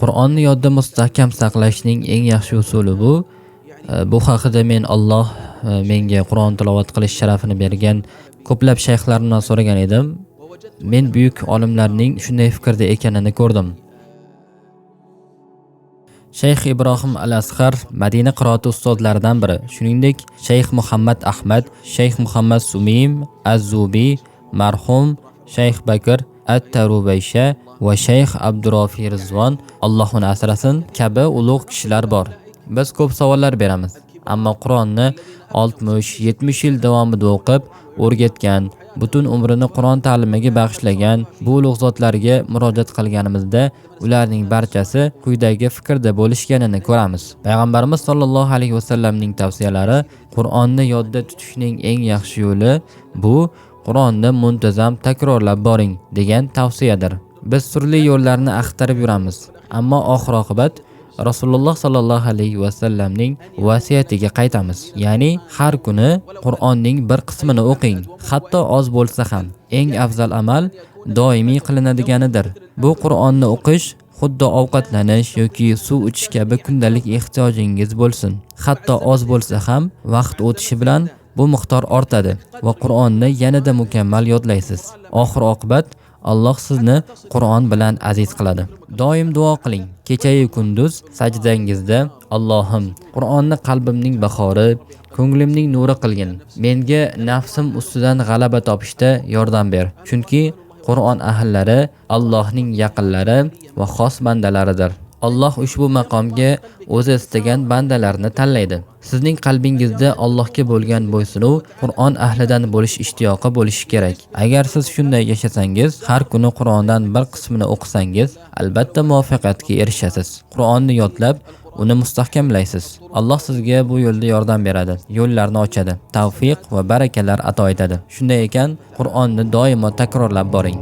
Qur'onni yodda mustahkam saqlashning eng yaxshi usuli bu. Bu haqida men Alloh menga Qur'on tilovat qilish sharafini bergan ko'plab shayxlarimdan so'ragan edim. Men buyuk olimlarning shunday fikrda ekanini ko'rdim. Shayx Ibrohim al-Asqar Madina qiroati ustozlaridan biri. Shuningdek, Shayx Muhammad Ahmad, Shayx Muhammad Sumim Az-Zubi, marhum Shayx Bakr At-Tarubaysha va Shayx Abdurrafi Rizvon, Alloh uni asrasin, kabi ulug' kishilar bor. Biz ko'p savollar beramiz, ammo Qur'onni 60-70 yil davomida o'qib, o'rgatgan, butun umrini Qur'on ta'limiga bag'ishlagan bu ulug' zotlarga murojaat qilganimizda ularning barchasi quyidagi fikrda bo'lishganini ko'ramiz. Payg'ambarimiz sollallohu alayhi vasallamning tavsiyalari Qur'onni yodda tutishning eng yaxshi yo'li bu Qur'onni muntazam takrorlab boring degan tavsiyadir. Biz turli yo'llarni axtarib yuramiz, ammo oxir-oqibat Rasululloh sallallohu alayhi vasallamning vasiyatiga qaytamiz. Ya'ni har kuni Qur'onning bir qismini o'qing. Hatto oz bo'lsa ham. Eng afzal amal doimiy qilinadiganidir. Bu Qur'onni o'qish xuddi ovqatlanish yoki suv ichish kabi kundalik ehtiyojingiz bo'lsin. Hatto oz bo'lsa ham vaqt o'tishi bilan bu miqdor ortadi va Qur'onni yanada mukammal yodlaysiz. Oxir-oqibat Alloh sizni Qur'on bilan aziz qiladi. Doim duo qiling. Kecha-yu kunduz sajdangizda Allohim, Qur'onni qalbimning bahori, ko'nglimning nuri qilgin. Menga nafsim ustidan g'alaba topishda yordam ber. Chunki Qur'on ahllari Allohning yaqinlari va xos bandalaridir. Alloh ushbu maqomga o'zi istagan bandalarni tanlaydi. Sizning qalbingizda Allohga bo'lgan bo'ysunuv Qur'on ahlidan bo'lish ishtiyoqi bo'lishi kerak. Agar siz shunday yashasangiz, har kuni Qur'ondan bir qismini o'qisangiz, albatta muvaffaqiyatga erishasiz. Qur'onni yodlab, uni mustahkamlaysiz. Alloh sizga bu yo'lda yordam beradi, yo'llarni ochadi, tavfiq va barakalar ato etadi. Shunday ekan, Qur'onni doimo takrorlab boring.